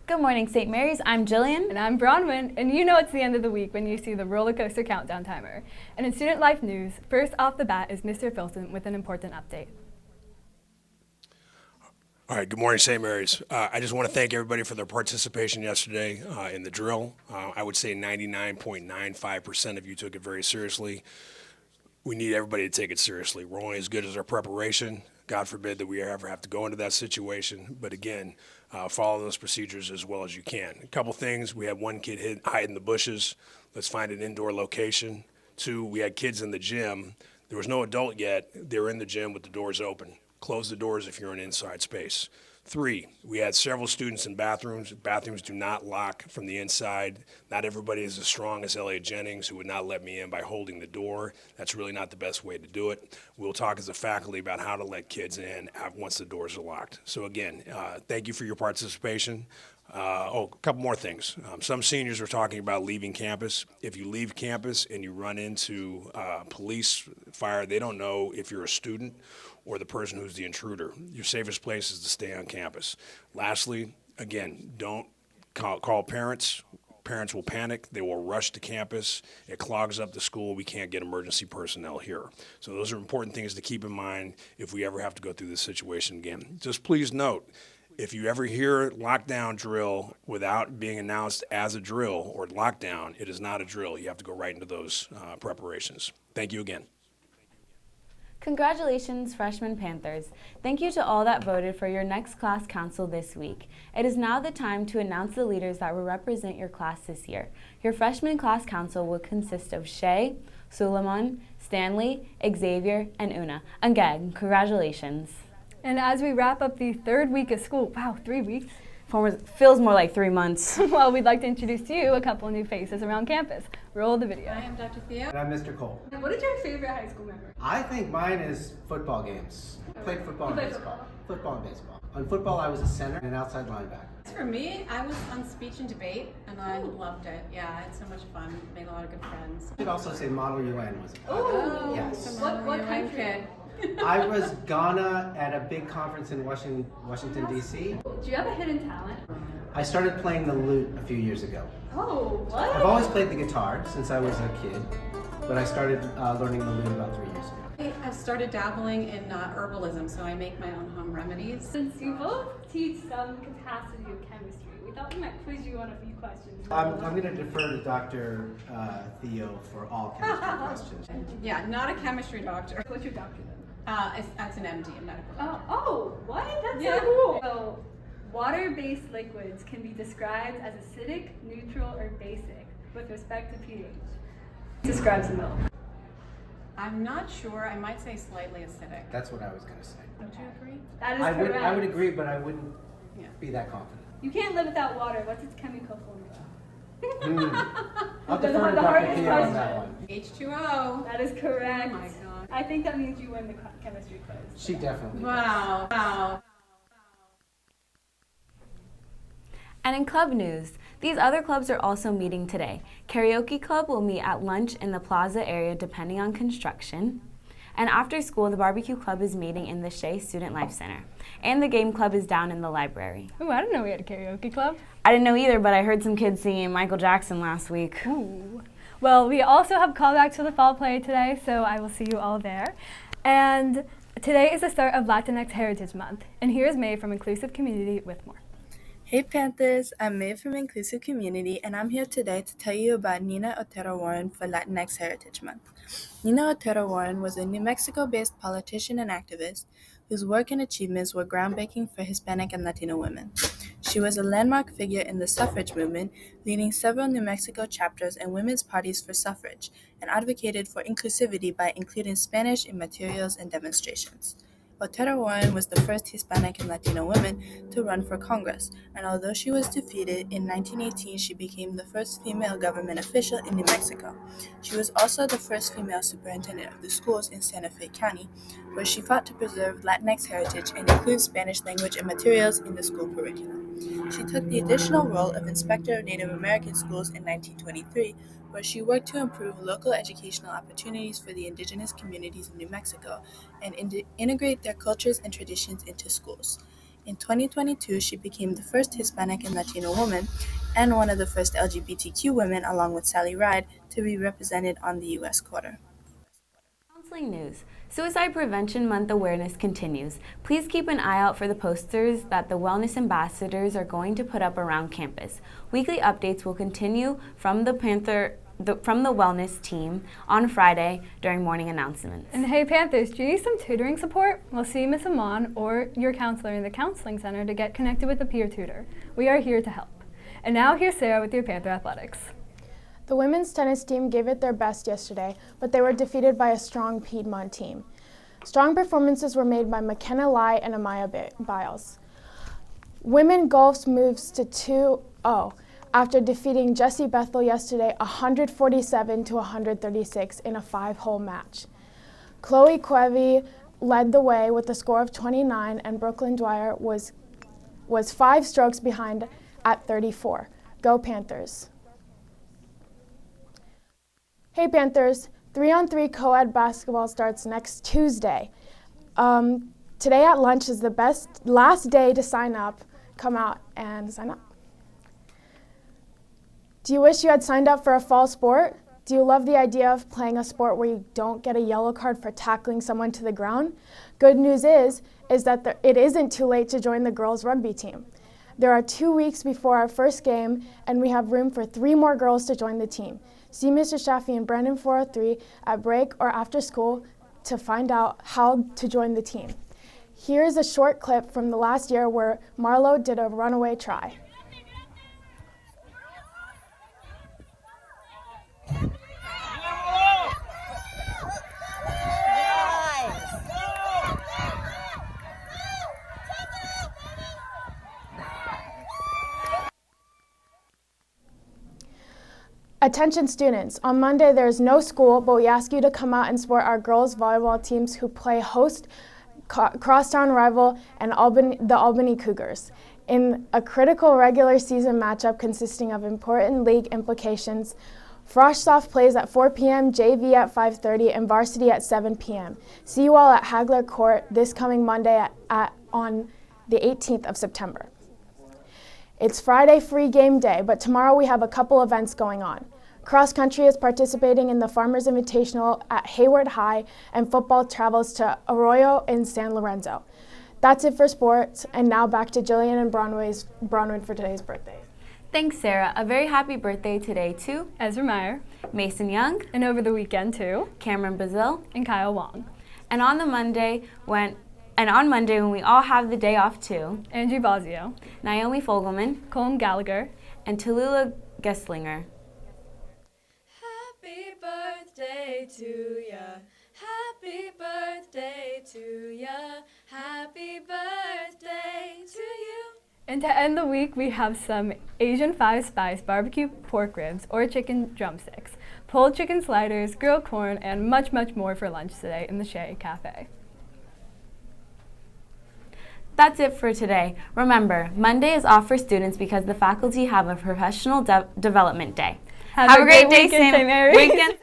Good morning, St. Mary's. I'm Jillian. And I'm Bronwyn, and you know it's the end of the week when you see the roller coaster countdown timer. And in student life news, first off the bat is Mr. Filson with an important update. All right, good morning, St. Mary's. I just want to thank everybody for their participation yesterday in the drill. I would say 99.95% of you took it very seriously. We need everybody to take it seriously. We're only as good as our preparation. God forbid that we ever have to go into that situation. But again, follow those procedures as well as you can. A couple things. We had one kid hide in the bushes. Let's find an indoor location. 2, we had kids in the gym. There was no adult yet. They were in the gym with the doors open. Close the doors if you're in inside space. 3, we had several students in bathrooms. Bathrooms do not lock from the inside. Not everybody is as strong as Elliot Jennings, who would not let me in by holding the door. That's really not the best way to do it. We'll talk as a faculty about how to let kids in once the doors are locked. So again, thank you for your participation. A couple more things. Some seniors are talking about leaving campus. If you leave campus and you run into police, fire, they don't know if you're a student or the person who's the intruder. Your safest place is to stay on campus. Lastly, again, don't call parents. Parents will panic. They will rush to campus. It clogs up the school. We can't get emergency personnel here. So those are important things to keep in mind if we ever have to go through this situation again. Just please note, if you ever hear lockdown drill without being announced as a drill or lockdown, it is not a drill. You have to go right into those preparations. Thank you again. Congratulations, freshman Panthers. Thank you to all that voted for your next class council this week. It is now the time to announce the leaders that will represent your class this year. Your freshman class council will consist of Shay, Suleiman, Stanley, Xavier, and Una. Again, congratulations. And as we wrap up the third week of school, wow, 3 weeks. Feels more like 3 months. Well, we'd like to introduce to you a couple new faces around campus. Roll the video. I am Dr. Theo. And I'm Mr. Cole. What is your favorite high school memory? I think mine is football games. Played football and baseball. Football and baseball. On football, I was a center and an outside linebacker. For me, I was on speech and debate, and I loved it. Yeah, I had so much fun. Made a lot of good friends. I should also say Model UN was a Oh, yes. What country? I was Ghana at a big conference in Washington, D.C. Do you have a hidden talent? I started playing the lute a few years ago. Oh, what? I've always played the guitar since I was a kid, but I started learning the lute about 3 years ago. I've started dabbling in herbalism, so I make my own home remedies. Since you both teach some capacity of chemistry, we thought we might quiz you on a few questions. I'm going to defer to Dr. Theo for all chemistry questions. Yeah, not a chemistry doctor. What's your doctor then? It's an MD, a medical doctor. Oh, what? That's Yeah. so cool. So, water-based liquids can be described as acidic, neutral, or basic with respect to pH. Describes the milk. I'm not sure. I might say slightly acidic. That's what I was going to say. Don't you agree? That is I correct. would agree, but I wouldn't Yeah. be that confident. You can't live without water. What's its chemical formula? I'll The defer to Dr. hardest Theo on question. that one. H2O. That is correct. Oh my God. I think that means you win the chemistry quiz. She definitely does. Wow. Wow. And in club news, these other clubs are also meeting today. Karaoke Club will meet at lunch in the plaza area depending on construction. And after school, the Barbecue Club is meeting in the Shea Student Life Center. And the Game Club is down in the library. Ooh, I didn't know we had a karaoke club. I didn't know either, but I heard some kids singing Michael Jackson last week. Ooh. Well, we also have callbacks to the fall play today, so I will see you all there. And today is the start of Latinx Heritage Month. And here's May from Inclusive Community with more. Hey Panthers, I'm May from Inclusive Community, and I'm here today to tell you about Nina Otero Warren for Latinx Heritage Month. Nina Otero Warren was a New Mexico-based politician and activist whose work and achievements were groundbreaking for Hispanic and Latino women. She was a landmark figure in the suffrage movement, leading several New Mexico chapters and women's parties for suffrage, and advocated for inclusivity by including Spanish in materials and demonstrations. Otero Warren was the first Hispanic and Latino woman to run for Congress, and although she was defeated, in 1918 she became the first female government official in New Mexico. She was also the first female superintendent of the schools in Santa Fe County, where she fought to preserve Latinx heritage and include Spanish language and materials in the school curriculum. She took the additional role of Inspector of Native American Schools in 1923, where she worked to improve local educational opportunities for the indigenous communities of New Mexico and integrate their cultures and traditions into schools. In 2022, she became the first Hispanic and Latino woman and one of the first LGBTQ women, along with Sally Ride, to be represented on the U.S. quarter. Counseling news. Suicide Prevention Month awareness continues. Please keep an eye out for the posters that the wellness ambassadors are going to put up around campus. Weekly updates will continue from the wellness team on Friday during morning announcements. And hey Panthers, do you need some tutoring support? Well, see Ms. Amon or your counselor in the counseling center to get connected with a peer tutor. We are here to help. And now here's Sarah with your Panther Athletics. The women's tennis team gave it their best yesterday, but they were defeated by a strong Piedmont team. Strong performances were made by McKenna Lai and Amaya Biles. Women golf moves to 2-0 after defeating Jessie Bethel yesterday 147 to 136 in a 5-hole match. Chloe Quevy led the way with a score of 29, and Brooklyn Dwyer was 5 strokes behind at 34. Go Panthers. Hey Panthers, 3-on-3 co-ed basketball starts next Tuesday. Today at lunch is the last day to sign up. Come out and sign up. Do you wish you had signed up for a fall sport? Do you love the idea of playing a sport where you don't get a yellow card for tackling someone to the ground? Good news is that it isn't too late to join the girls' rugby team. There are 2 weeks before our first game, and we have room for 3 more girls to join the team. See Mr. Shafi and Brandon 403 at break or after school to find out how to join the team. Here is a short clip from the last year where Marlo did a runaway try. Attention students, on Monday there is no school, but we ask you to come out and support our girls volleyball teams who play host crosstown rival and the Albany Cougars in a critical regular season matchup consisting of important league implications. Froshsoft plays at 4 p.m., JV at 5:30, and varsity at 7 p.m. See you all at Hagler Court this coming Monday on the 18th of September. It's Friday free game day, but tomorrow we have a couple events going on. Cross country is participating in the Farmers Invitational at Hayward High, and football travels to Arroyo in San Lorenzo. That's it for sports, and now back to Jillian and Bronwyn for today's birthday. Thanks, Sarah. A very happy birthday today to Ezra Meyer, Mason Young, and over the weekend to Cameron Brazil, and Kyle Wong. And on Monday when we all have the day off too, Angie Bosio, Naomi Fogelman, Colm Gallagher, and Tallulah Gesslinger. Happy birthday to ya. Happy birthday to ya. Happy birthday to you. And to end the week, we have some Asian 5-spice barbecue pork ribs or chicken drumsticks, pulled chicken sliders, grilled corn, and much, much more for lunch today in the Shea Cafe. That's it for today. Remember, Monday is off for students because the faculty have a professional development day. Have a great day, weekend, St. Mary's. Weekend.